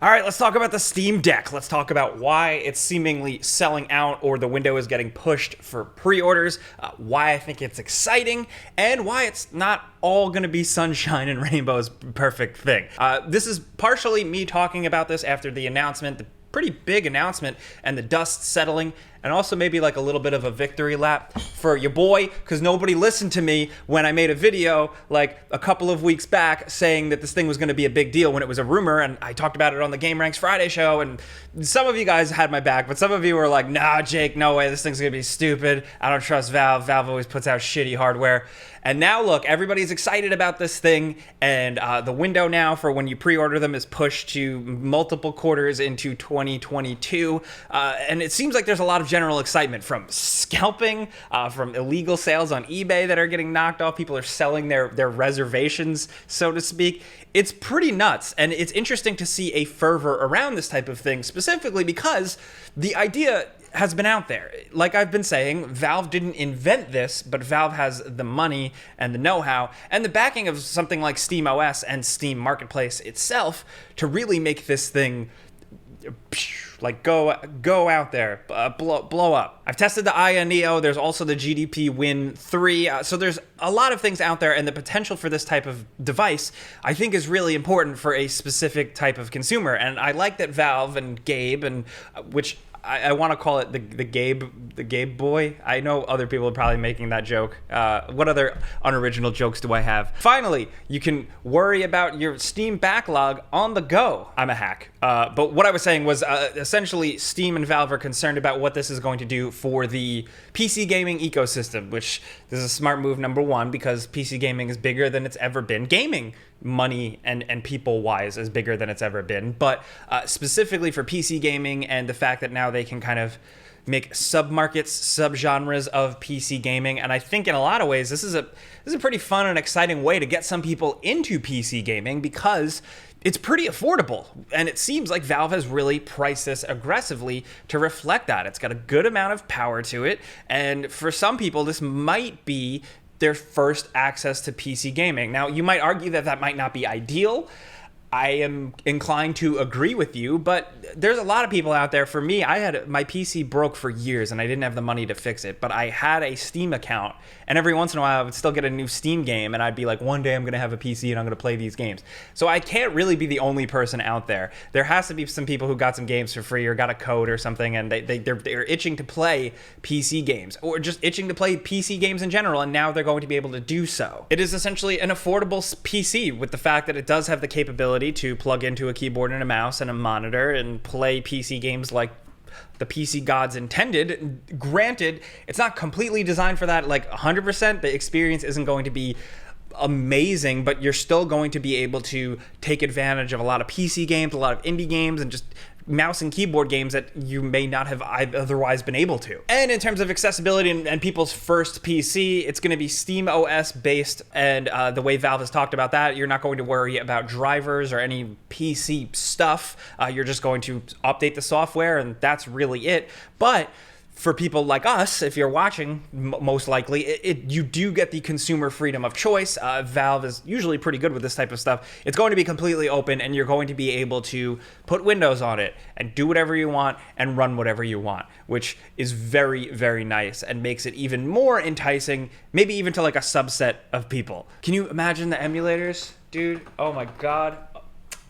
All right, let's talk about the Steam Deck. Let's talk about why it's seemingly selling out or the window is getting pushed for pre-orders, why I think it's exciting, and why it's not all going to be sunshine and rainbows, perfect thing. This is partially me talking about this after the announcement, the pretty big announcement, and the dust settling, and also maybe like a little bit of a victory lap for your boy, because nobody listened to me when I made a video like a couple of weeks back saying that this thing was going to be a big deal when it was a rumor, and I talked about it on the Game Ranks Friday show, and some of you guys had my back, but some of you were like, nah, Jake, no way, this thing's going to be stupid. I don't trust Valve. Valve always puts out shitty hardware. And now look, everybody's excited about this thing, and the window now for when you pre-order them is pushed to multiple quarters into 2022, and it seems like there's a lot of general excitement from scalping, from illegal sales on eBay that are getting knocked off. People are selling their reservations, so to speak. It's pretty nuts, and it's interesting to see a fervor around this type of thing, specifically because the idea has been out there. Like I've been saying, Valve didn't invent this, but Valve has the money and the know-how and the backing of something like SteamOS and Steam Marketplace itself to really make this thing like go out there, blow up. I've tested the Aya Neo. There's also the GDP Win 3. So there's a lot of things out there, and the potential for this type of device, I think, is really important for a specific type of consumer. And I like that Valve and Gabe, and which I want to call it the Gabe boy. I know other people are probably making that joke. What other unoriginal jokes do I have? Finally, you can worry about your Steam backlog on the go. I'm a hack. But what I was saying was essentially Steam and Valve are concerned about what this is going to do for the PC gaming ecosystem, which this is a smart move, number one, because PC gaming is bigger than it's ever been. Gaming money and people wise is bigger than it's ever been, but specifically for PC gaming and the fact that now they can kind of make sub-markets, sub-genres of PC gaming, and I think in a lot of ways this is a pretty fun and exciting way to get some people into PC gaming because it's pretty affordable, and it seems like Valve has really priced this aggressively to reflect that. It's got a good amount of power to it, and for some people this might be their first access to PC gaming. Now, you might argue that that might not be ideal. I am inclined to agree with you, but there's a lot of people out there. For me, my PC broke for years and I didn't have the money to fix it, but I had a Steam account, and every once in a while I would still get a new Steam game, and I'd be like, one day I'm going to have a PC and I'm going to play these games. So I can't really be the only person out there. There has to be some people who got some games for free or got a code or something, and they're itching to play PC games, or just itching to play PC games in general, and now they're going to be able to do so. It is essentially an affordable PC with the fact that it does have the capability to plug into a keyboard and a mouse and a monitor and play PC games like the PC gods intended. Granted, it's not completely designed for that, like 100%. The experience isn't going to be amazing, but you're still going to be able to take advantage of a lot of PC games, a lot of indie games, and just mouse and keyboard games that you may not have otherwise been able to. And in terms of accessibility and people's first PC, it's going to be SteamOS based, and the way Valve has talked about that, you're not going to worry about drivers or any PC stuff. You're just going to update the software, and that's really it. But for people like us, if you're watching, most likely, you do get the consumer freedom of choice. Valve is usually pretty good with this type of stuff. It's going to be completely open, and you're going to be able to put Windows on it and do whatever you want and run whatever you want, which is very, very nice and makes it even more enticing, maybe even to like a subset of people. Can you imagine the emulators, dude? Oh my God.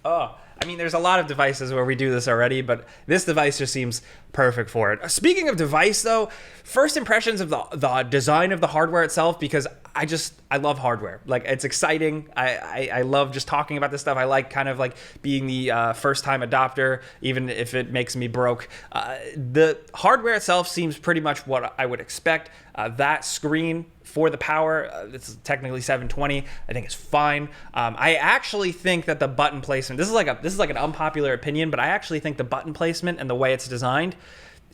Oh. I mean, there's a lot of devices where we do this already, but this device just seems perfect for it. Speaking of device, though, first impressions of the design of the hardware itself, because I love hardware. Like, it's exciting. I love just talking about this stuff. I like kind of like being the first-time adopter, even if it makes me broke. The hardware itself seems pretty much what I would expect. That screen for the power, it's technically 720. I think it's fine. I actually think that the button placement, this is like an unpopular opinion, but I actually think the button placement and the way it's designed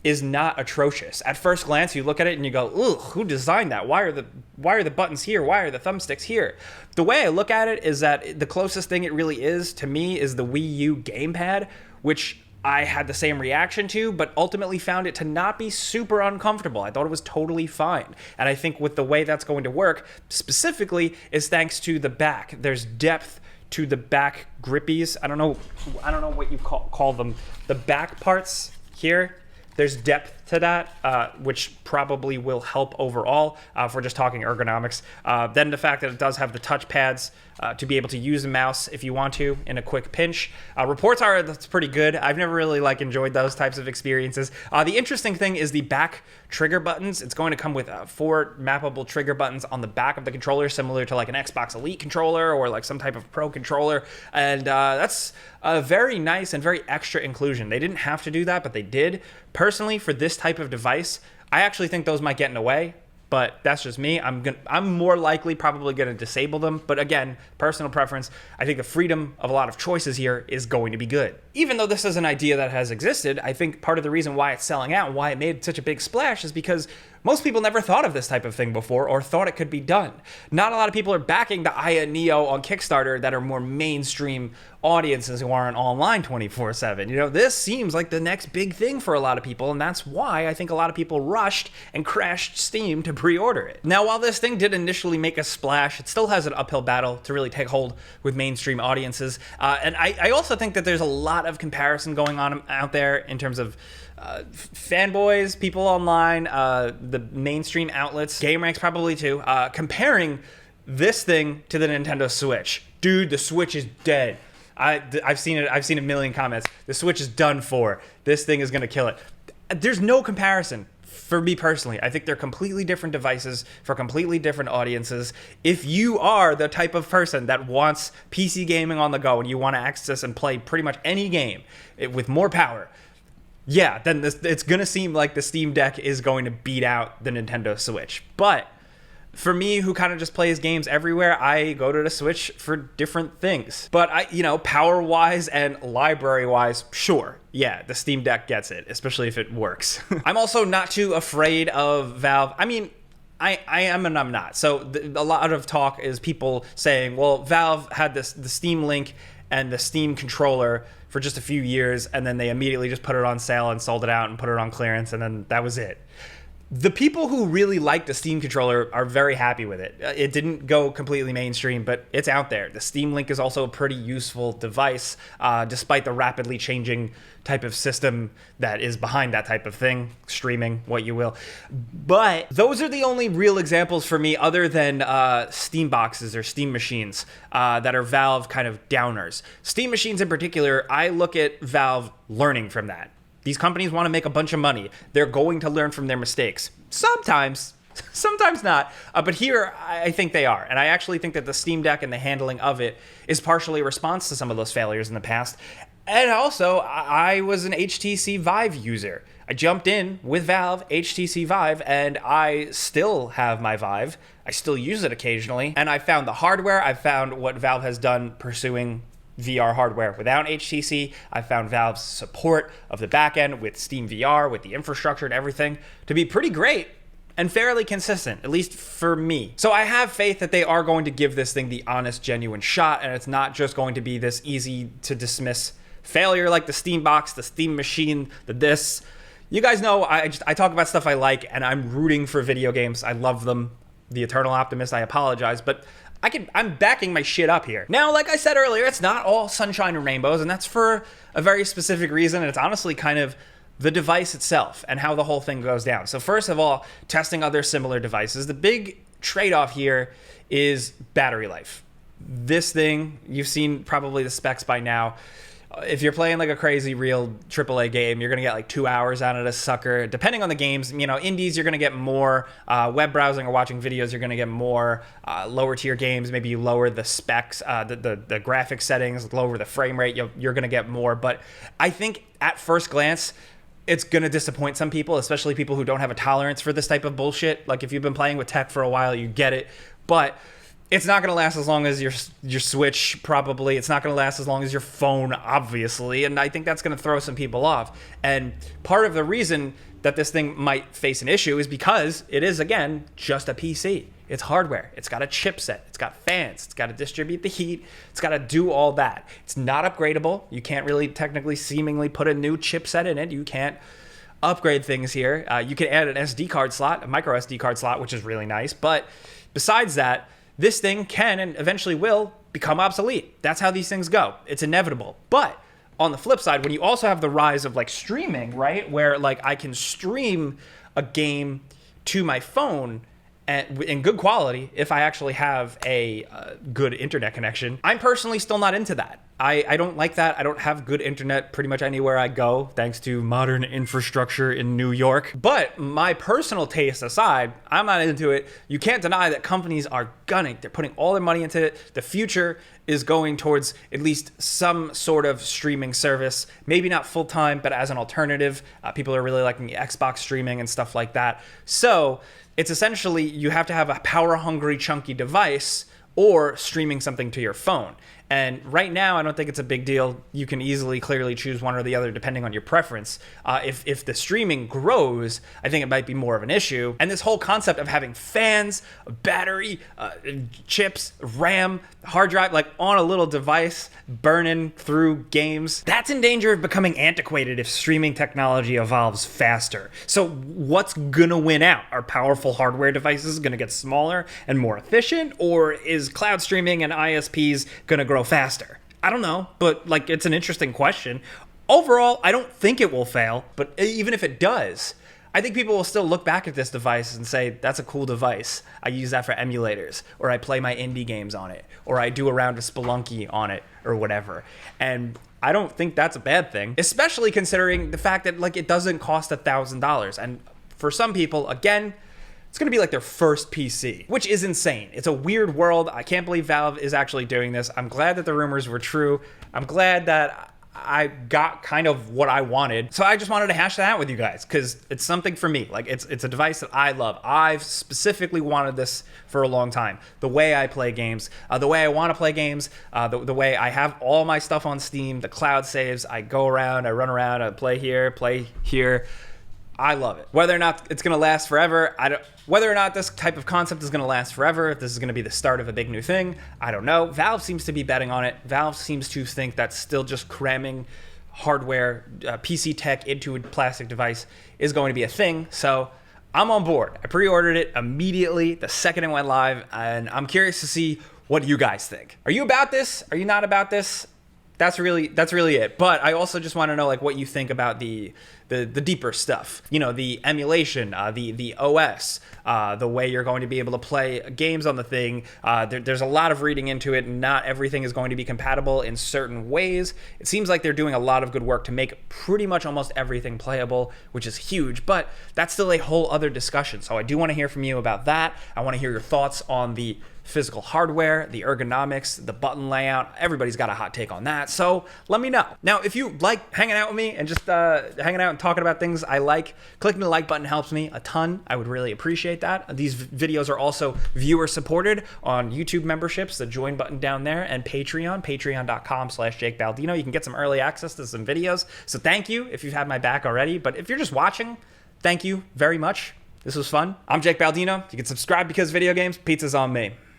is not atrocious. At first glance, you look at it and you go, "Ugh, who designed that? Why are the buttons here? Why are the thumbsticks here?" The way I look at it is that the closest thing it really is to me is the Wii U gamepad, which I had the same reaction to, but ultimately found it to not be super uncomfortable. I thought it was totally fine. And I think with the way that's going to work, specifically, is thanks to the back. There's depth to the back grippies. I don't know what you call them. The back parts here. There's depth to that, which probably will help overall if we're just talking ergonomics. Then the fact that it does have the touch pads to be able to use a mouse if you want to in a quick pinch. Reports are that's pretty good. I've never really enjoyed those types of experiences. The interesting thing is the back trigger buttons. It's going to come with 4 mappable trigger buttons on the back of the controller, similar to an Xbox Elite controller or some type of Pro controller. And that's a very nice and very extra inclusion. They didn't have to do that, but they did. Personally, for this type of device, I actually think those might get in the way. But that's just me. I'm more likely probably going to disable them. But again, personal preference, I think the freedom of a lot of choices here is going to be good. Even though this is an idea that has existed, I think part of the reason why it's selling out and why it made such a big splash is because most people never thought of this type of thing before or thought it could be done. Not a lot of people are backing the Aya Neo on Kickstarter that are more mainstream audiences who aren't online 24/7. This seems like the next big thing for a lot of people, and that's why I think a lot of people rushed and crashed Steam to pre-order it. Now, while this thing did initially make a splash, it still has an uphill battle to really take hold with mainstream audiences. And I also think that there's a lot of comparison going on out there in terms of fanboys, people online, the mainstream outlets, GameRanks probably too, comparing this thing to the Nintendo Switch. Dude, the Switch is dead. I've seen it. I've seen a million comments. The Switch is done for. This thing is going to kill it. There's no comparison for me personally. I think they're completely different devices for completely different audiences. If you are the type of person that wants PC gaming on the go and you want to access and play pretty much any game with more power, yeah, then it's going to seem like the Steam Deck is going to beat out the Nintendo Switch. But for me, who kind of just plays games everywhere, I go to the Switch for different things. But power-wise and library-wise, sure, yeah, the Steam Deck gets it, especially if it works. I'm also not too afraid of Valve. I mean, I am and I'm not. So a lot of talk is people saying, well, Valve had the Steam Link and the Steam controller for just a few years, and then they immediately just put it on sale and sold it out and put it on clearance, and then that was it. The people who really like the Steam controller are very happy with it. It didn't go completely mainstream, but it's out there. The Steam Link is also a pretty useful device, despite the rapidly changing type of system that is behind that type of thing, streaming, what you will. But those are the only real examples for me other than Steam boxes or Steam machines that are Valve kind of downers. Steam machines in particular, I look at Valve learning from that. These companies want to make a bunch of money. They're going to learn from their mistakes. Sometimes not. But here, I think they are. And I actually think that the Steam Deck and the handling of it is partially a response to some of those failures in the past. And also, I was an HTC Vive user. I jumped in with Valve, HTC Vive, and I still have my Vive. I still use it occasionally. And I found the hardware. I found what Valve has done pursuing VR hardware without HTC. I found Valve's support of the backend with Steam VR, with the infrastructure and everything, to be pretty great and fairly consistent, at least for me. So I have faith that they are going to give this thing the honest, genuine shot, and it's not just going to be this easy to dismiss failure like the Steam box, the Steam machine, this. You guys know I talk about stuff I like, and I'm rooting for video games. I love them. The Eternal Optimist, I apologize, but I'm backing my shit up here. Now, like I said earlier, it's not all sunshine and rainbows, and that's for a very specific reason, and it's honestly kind of the device itself and how the whole thing goes down. So first of all, testing other similar devices. The big trade-off here is battery life. This thing, you've seen probably the specs by now. If you're playing a crazy real AAA game, you're going to get 2 hours out of this sucker. Depending on the games, indies, you're going to get more. Web browsing or watching videos, you're going to get more. Lower tier games, maybe you lower the specs, the graphics settings, lower the frame rate, you're going to get more. But I think at first glance, it's going to disappoint some people, especially people who don't have a tolerance for this type of bullshit. If you've been playing with tech for a while, you get it. But it's not going to last as long as your Switch, probably. It's not going to last as long as your phone, obviously. And I think that's going to throw some people off. And part of the reason that this thing might face an issue is because it is, again, just a PC. It's hardware. It's got a chipset. It's got fans. It's got to distribute the heat. It's got to do all that. It's not upgradable. You can't really technically seemingly put a new chipset in it. You can't upgrade things here. You can add an SD card slot, a micro SD card slot, which is really nice. But besides that, this thing can and eventually will become obsolete. That's how these things go. It's inevitable. But on the flip side, when you also have the rise of like streaming, right, where like I can stream a game to my phone in good quality if I actually have a good internet connection. I'm personally still not into that. I don't like that. I don't have good internet pretty much anywhere I go, thanks to modern infrastructure in New York. But my personal taste aside, I'm not into it. You can't deny that companies are gunning. They're putting all their money into it. The future is going towards at least some sort of streaming service. Maybe not full time, but as an alternative. People are really liking Xbox streaming and stuff like that. So it's essentially you have to have a power-hungry, chunky device or streaming something to your phone. And right now, I don't think it's a big deal. You can easily, clearly choose one or the other depending on your preference. If the streaming grows, I think it might be more of an issue. And this whole concept of having fans, battery, chips, RAM, hard drive, like on a little device, burning through games, that's in danger of becoming antiquated if streaming technology evolves faster. So what's gonna win out? Are powerful hardware devices gonna get smaller and more efficient? Or is cloud streaming and ISPs gonna grow faster? I don't know, but like it's an interesting question. Overall, I don't think it will fail, but even if it does, I think people will still look back at this device and say, that's a cool device. I use that for emulators, or I play my indie games on it, or I do a round of Spelunky on it, or whatever. And I don't think that's a bad thing, especially considering the fact that like it doesn't cost $1,000. And for some people, again, it's going to be like their first PC, which is insane. It's a weird world. I can't believe Valve is actually doing this. I'm glad that the rumors were true. I'm glad that I got kind of what I wanted. So I just wanted to hash that out with you guys because it's something for me. Like it's a device that I love. I've specifically wanted this for a long time. The way I play games, the way I want to play games, the way I have all my stuff on Steam, the cloud saves, I go around, I run around, I play here. I love it. Whether or not it's going to last forever, whether or not this type of concept is going to last forever, if this is going to be the start of a big new thing, I don't know. Valve seems to be betting on it. Valve seems to think that still just cramming hardware, PC tech into a plastic device is going to be a thing. So I'm on board. I pre-ordered it immediately the second it went live, and I'm curious to see what you guys think. Are you about this? Are you not about this? That's really it. But I also just want to know like what you think about the deeper stuff. You know, the emulation, the OS, the way you're going to be able to play games on the thing. There's a lot of reading into it, and not everything is going to be compatible in certain ways. It seems like they're doing a lot of good work to make pretty much almost everything playable, which is huge, but that's still a whole other discussion. So I do want to hear from you about that. I want to hear your thoughts on the physical hardware, the ergonomics, the button layout. Everybody's got a hot take on that, so let me know. Now, if you like hanging out with me and just hanging out and talking about things I like, clicking the like button helps me a ton. I would really appreciate that. These videos are also viewer supported on YouTube memberships, the join button down there, and Patreon, patreon.com/Jake Baldino. You can get some early access to some videos, so thank you if you've had my back already, but if you're just watching, thank you very much. This was fun. I'm Jake Baldino. You can subscribe because video games, pizza's on me.